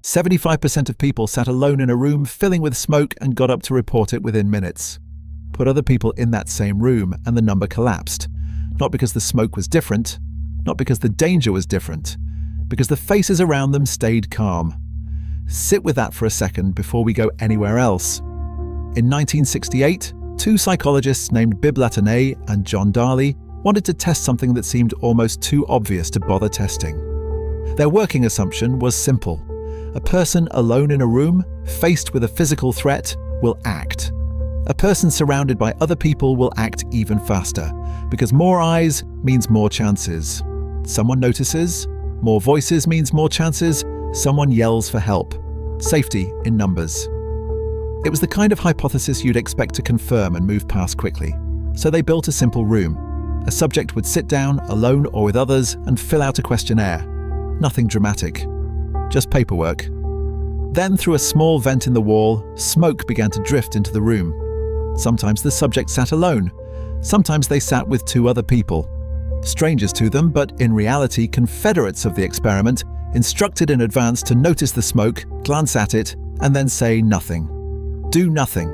75% of people sat alone in a room filling with smoke and got up to report it within minutes. Put other people in that same room and the number collapsed. Not because the smoke was different, not because the danger was different, because the faces around them stayed calm. Sit with that for a second before we go anywhere else. In 1968, two psychologists named Latané and Darley wanted to test something that seemed almost too obvious to bother testing. Their working assumption was simple. A person alone in a room, faced with a physical threat, will act. A person surrounded by other people will act even faster, because more eyes means more chances. Someone notices, more voices means more chances, someone yells for help. Safety in numbers. It was the kind of hypothesis you'd expect to confirm and move past quickly. So they built a simple room. A subject would sit down, alone or with others, and fill out a questionnaire. Nothing dramatic. Just paperwork. Then, through a small vent in the wall, smoke began to drift into the room. Sometimes the subject sat alone. Sometimes they sat with two other people. Strangers to them, but in reality confederates of the experiment, instructed in advance to notice the smoke, glance at it, and then say nothing. Do nothing.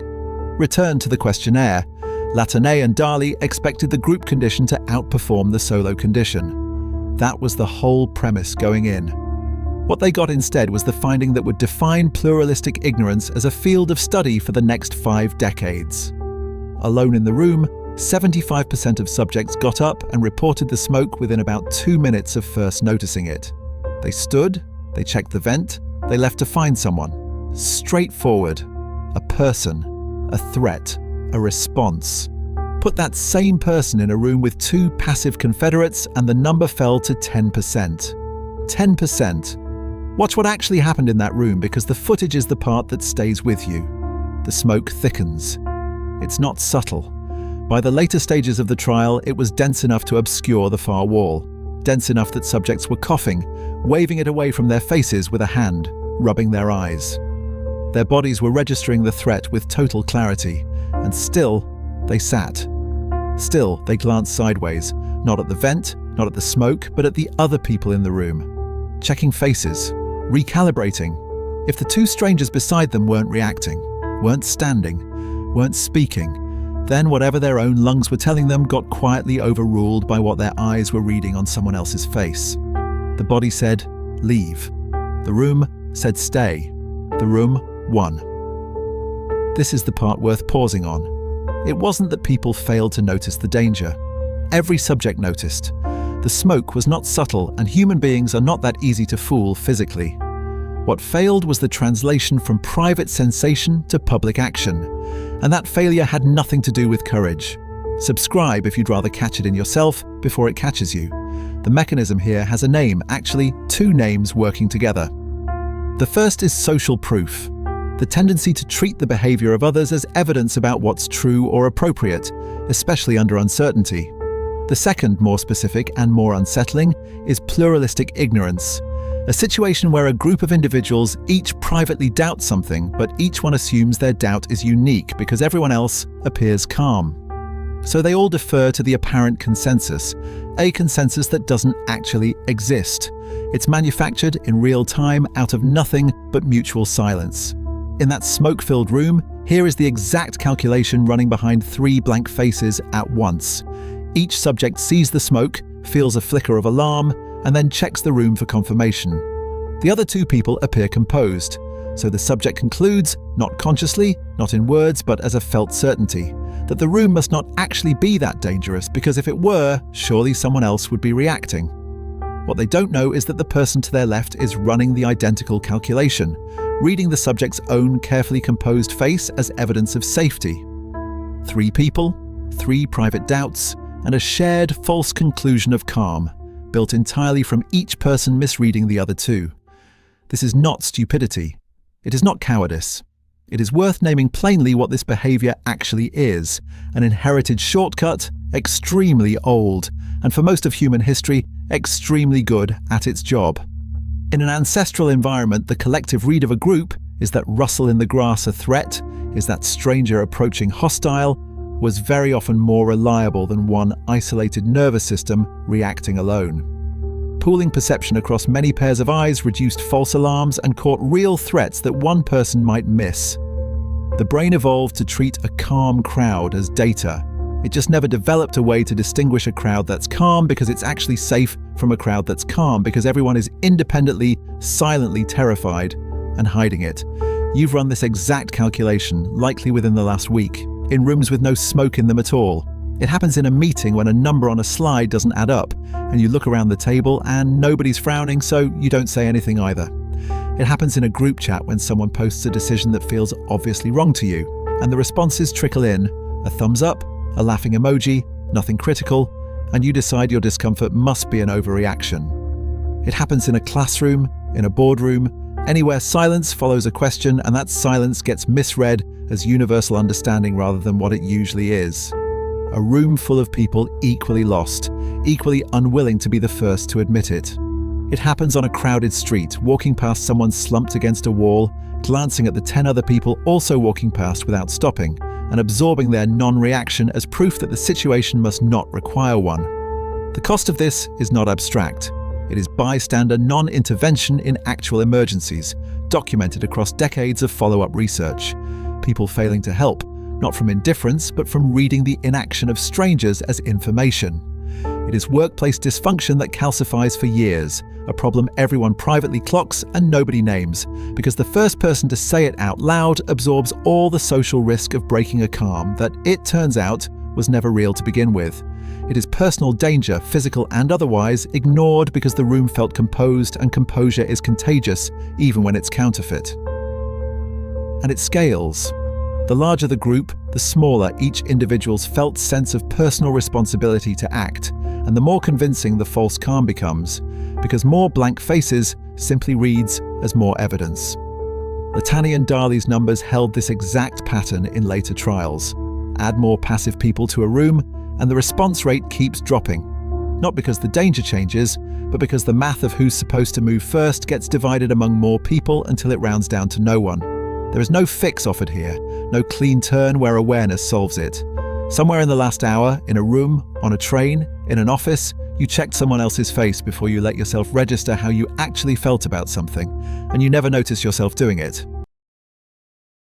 Return to the questionnaire. Latané and Darley expected the group condition to outperform the solo condition. That was the whole premise going in. What they got instead was the finding that would define pluralistic ignorance as a field of study for the next 5 decades. Alone in the room, 75% of subjects got up and reported the smoke within about 2 minutes of first noticing it. They stood, they checked the vent, they left to find someone. Straightforward. A person. A threat. A response. Put that same person in a room with 2 passive confederates and the number fell to 10%. 10%. Watch what actually happened in that room, because the footage is the part that stays with you. The smoke thickens. It's not subtle. By the later stages of the trial, it was dense enough to obscure the far wall. Dense enough that subjects were coughing, waving it away from their faces with a hand, rubbing their eyes. Their bodies were registering the threat with total clarity, and still, they sat. Still, they glanced sideways, not at the vent, not at the smoke, but at the other people in the room. Checking faces, recalibrating. If the 2 strangers beside them weren't reacting, weren't standing, weren't speaking, then whatever their own lungs were telling them got quietly overruled by what their eyes were reading on someone else's face. The body said, leave. The room said, stay. The room won. This is the part worth pausing on. It wasn't that people failed to notice the danger. Every subject noticed. The smoke was not subtle, and human beings are not that easy to fool physically. What failed was the translation from private sensation to public action. And that failure had nothing to do with courage. Subscribe if you'd rather catch it in yourself before it catches you. The mechanism here has a name, actually 2 names working together. The first is social proof, the tendency to treat the behavior of others as evidence about what's true or appropriate, especially under uncertainty. The second, more specific and more unsettling, is pluralistic ignorance. A situation where a group of individuals each privately doubt something, but each one assumes their doubt is unique because everyone else appears calm. So they all defer to the apparent consensus, a consensus that doesn't actually exist. It's manufactured in real time out of nothing but mutual silence. In that smoke-filled room, here is the exact calculation running behind 3 blank faces at once. Each subject sees the smoke, feels a flicker of alarm, and then checks the room for confirmation. The other 2 people appear composed, so the subject concludes, not consciously, not in words, but as a felt certainty, that the room must not actually be that dangerous, because if it were, surely someone else would be reacting. What they don't know is that the person to their left is running the identical calculation, reading the subject's own carefully composed face as evidence of safety. 3 people, 3 private doubts, and a shared false conclusion of calm, built entirely from each person misreading the other 2. This is not stupidity. It is not cowardice. It is worth naming plainly what this behavior actually is: an inherited shortcut, extremely old, and for most of human history, extremely good at its job. In an ancestral environment, the collective read of a group is that rustle in the grass a threat, is that stranger approaching hostile, was very often more reliable than one isolated nervous system reacting alone. Pooling perception across many pairs of eyes reduced false alarms and caught real threats that one person might miss. The brain evolved to treat a calm crowd as data. It just never developed a way to distinguish a crowd that's calm because it's actually safe from a crowd that's calm because everyone is independently, silently terrified and hiding it. You've run this exact calculation, likely within the last week, in rooms with no smoke in them at all. It happens in a meeting when a number on a slide doesn't add up, and you look around the table and nobody's frowning, so you don't say anything either. It happens in a group chat when someone posts a decision that feels obviously wrong to you, and the responses trickle in: a thumbs up, a laughing emoji, nothing critical, and you decide your discomfort must be an overreaction. It happens in a classroom, in a boardroom, anywhere silence follows a question, and that silence gets misread as universal understanding rather than what it usually is. A room full of people equally lost, equally unwilling to be the first to admit it. It happens on a crowded street, walking past someone slumped against a wall, glancing at the 10 other people also walking past without stopping, and absorbing their non-reaction as proof that the situation must not require one. The cost of this is not abstract. It is bystander non-intervention in actual emergencies, documented across decades of follow-up research. People failing to help, not from indifference, but from reading the inaction of strangers as information. It is workplace dysfunction that calcifies for years, a problem everyone privately clocks and nobody names, because the first person to say it out loud absorbs all the social risk of breaking a calm that, it turns out, was never real to begin with. It is personal danger, physical and otherwise, ignored because the room felt composed, and composure is contagious, even when it's counterfeit. And it scales. The larger the group, the smaller each individual's felt sense of personal responsibility to act, and the more convincing the false calm becomes, because more blank faces simply reads as more evidence. Latané and Darley's numbers held this exact pattern in later trials. Add more passive people to a room, and the response rate keeps dropping. Not because the danger changes, but because the math of who's supposed to move first gets divided among more people until it rounds down to no one. There is no fix offered here, no clean turn where awareness solves it. Somewhere in the last hour, in a room, on a train, in an office, you checked someone else's face before you let yourself register how you actually felt about something, and you never notice yourself doing it.